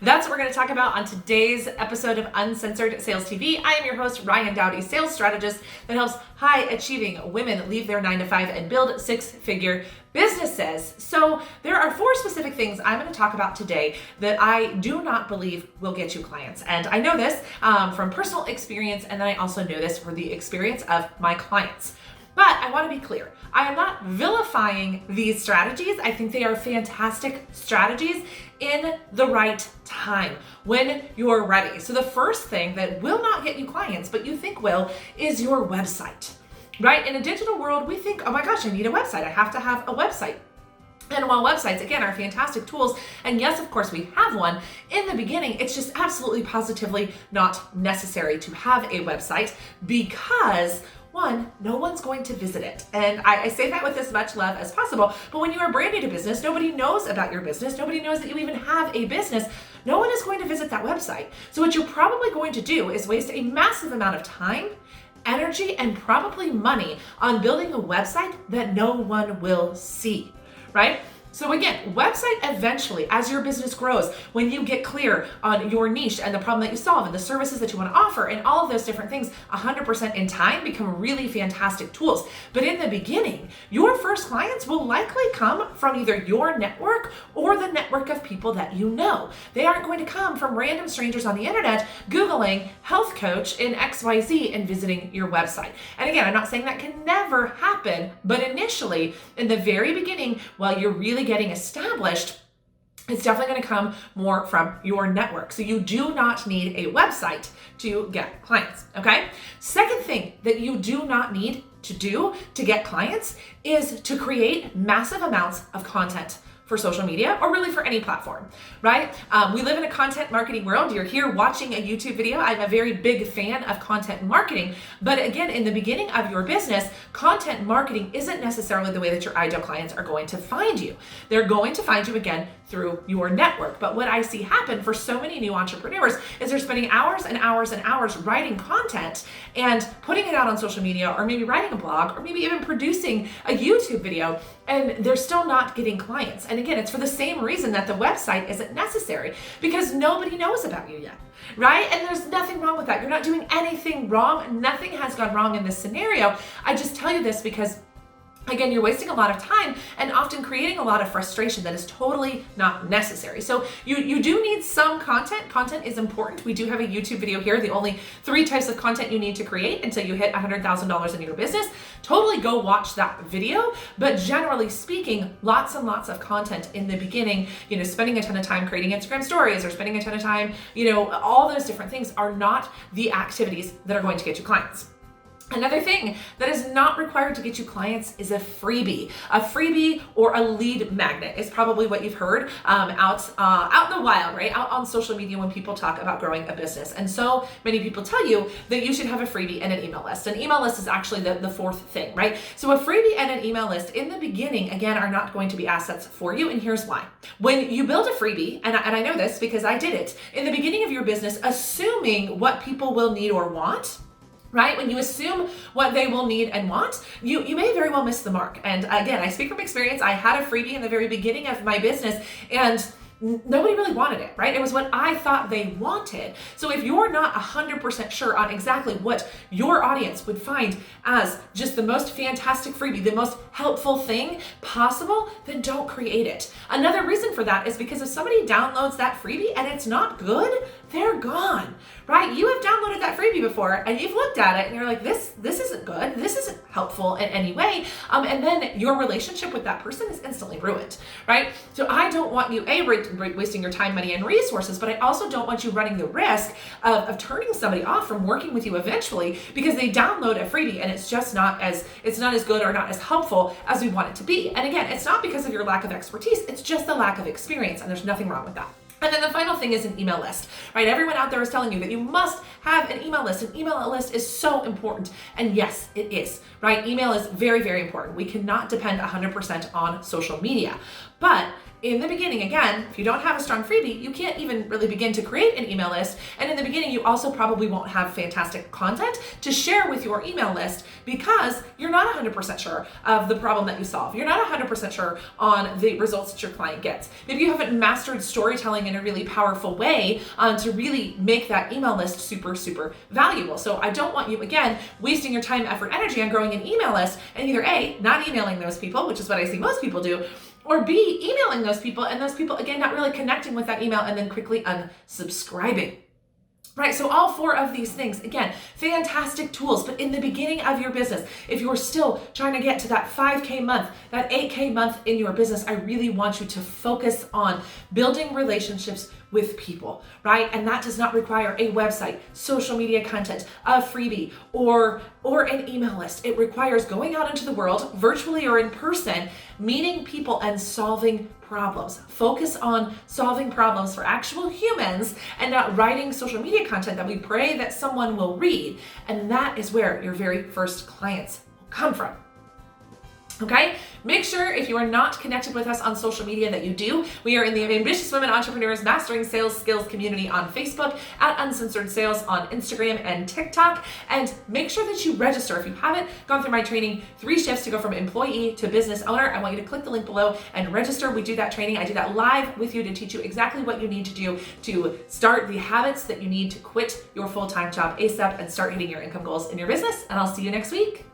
That's what we're going to talk about on today's episode of Uncensored Sales TV. I am your host, Ryan Dowdy, sales strategist that helps high-achieving women leave their 9-to-5 and build six-figure businesses. So there are 4 specific things I'm going to talk about today that I do not believe will get you clients. And I know this from personal experience, and then I also know this for the experience of my clients. But I want to be clear. I am not vilifying these strategies. I think they are fantastic strategies in the right time when you're ready. So the first thing that will not get you clients, but you think will, is your website, right? In a digital world, we think, oh my gosh, I need a website. I have to have a website. And while websites, again, are fantastic tools, and yes, of course, we have one, in the beginning, it's just absolutely positively not necessary to have a website because one, no one's going to visit it. And I say that with as much love as possible, but when you are brand new to business, nobody knows about your business, nobody knows that you even have a business, no one is going to visit that website. So what you're probably going to do is waste a massive amount of time, energy, and probably money on building a website that no one will see, right? So again, website eventually, as your business grows, when you get clear on your niche and the problem that you solve and the services that you want to offer and all of those different things, 100% in time become really fantastic tools. But in the beginning, your first clients will likely come from either your network or the network of people that you know. They aren't going to come from random strangers on the internet Googling health coach in XYZ and visiting your website. And again, I'm not saying that can never happen, but initially, in the very beginning, while you're really getting established, it's definitely going to come more from your network. So you do not need a website to get clients, okay? Second thing that you do not need to do to get clients is to create massive amounts of content for social media or really for any platform, right? We live in a content marketing world. You're here watching a YouTube video. I'm a very big fan of content marketing, but again, in the beginning of your business, content marketing isn't necessarily the way that your ideal clients are going to find you. They're going to find you again through your network. But what I see happen for so many new entrepreneurs is they're spending hours and hours and hours writing content and putting it out on social media, or maybe writing a blog, or maybe even producing a YouTube video, and they're still not getting clients. And again, it's for the same reason that the website isn't necessary, because nobody knows about you yet, right? And there's nothing wrong with that. You're not doing anything wrong. Nothing has gone wrong in this scenario. I just tell you this because again, you're wasting a lot of time and often creating a lot of frustration that is totally not necessary. So you do need some content. Content is important. We do have a YouTube video here, the only 3 types of content you need to create until you hit $100,000 in your business. Totally go watch that video. But generally speaking, lots and lots of content in the beginning, spending a ton of time creating Instagram stories or spending a ton of time, all those different things are not the activities that are going to get you clients. Another thing that is not required to get you clients is a freebie. A freebie or a lead magnet is probably what you've heard out in the wild, right? Out on social media when people talk about growing a business. And so many people tell you that you should have a freebie and an email list. An email list is actually the 4th thing, right? So a freebie and an email list in the beginning, again, are not going to be assets for you. And here's why. When you build a freebie, and I know this because I did it, in the beginning of your business, assuming what people will need or want, right? When you assume what they will need and want, you may very well miss the mark. And again, I speak from experience. I had a freebie in the very beginning of my business, and nobody really wanted it, right? It was what I thought they wanted. So if you're not 100% sure on exactly what your audience would find as just the most fantastic freebie, the most helpful thing possible, then don't create it. Another reason for that is because if somebody downloads that freebie and it's not good, they're gone, right? You have downloaded that freebie before and you've looked at it and you're like, this isn't good. This isn't helpful in any way. And then your relationship with that person is instantly ruined, right? So I don't want you, wasting your time, money, and resources, but I also don't want you running the risk of turning somebody off from working with you eventually because they download a freebie and it's not as good or not as helpful as we want it to be. And again, it's not because of your lack of expertise, it's just the lack of experience, and there's nothing wrong with that. And then the final thing is an email list, right? Everyone out there is telling you that you must have an email list. An email list is so important. And yes, it is, right? Email is very, very important. We cannot depend 100% on social media. But in the beginning, again, if you don't have a strong freebie, you can't even really begin to create an email list. And in the beginning, you also probably won't have fantastic content to share with your email list because you're not 100% sure of the problem that you solve. You're not 100% sure on the results that your client gets. Maybe you haven't mastered storytelling in a really powerful way to really make that email list super, super valuable. So I don't want you, again, wasting your time, effort, energy on growing an email list and either A, not emailing those people, which is what I see most people do, or B, emailing those people and those people, again, not really connecting with that email and then quickly unsubscribing. Right, so all 4 of these things, again, fantastic tools, but in the beginning of your business, if you're still trying to get to that 5K month, that 8K month in your business, I really want you to focus on building relationships with people, right? And that does not require a website, social media content, a freebie, or an email list. It requires going out into the world, virtually or in person, meeting people and solving problems. Focus on solving problems for actual humans and not writing social media content that we pray that someone will read. And that is where your very first clients will come from. Okay, make sure if you are not connected with us on social media that you do. We are in the Ambitious Women Entrepreneurs Mastering Sales Skills community on Facebook, at Uncensored Sales on Instagram and TikTok. And make sure that you register. If you haven't gone through my training, 3 shifts to go from employee to business owner, I want you to click the link below and register. We do that training. I do that live with you to teach you exactly what you need to do to start the habits that you need to quit your full-time job ASAP and start hitting your income goals in your business. And I'll see you next week.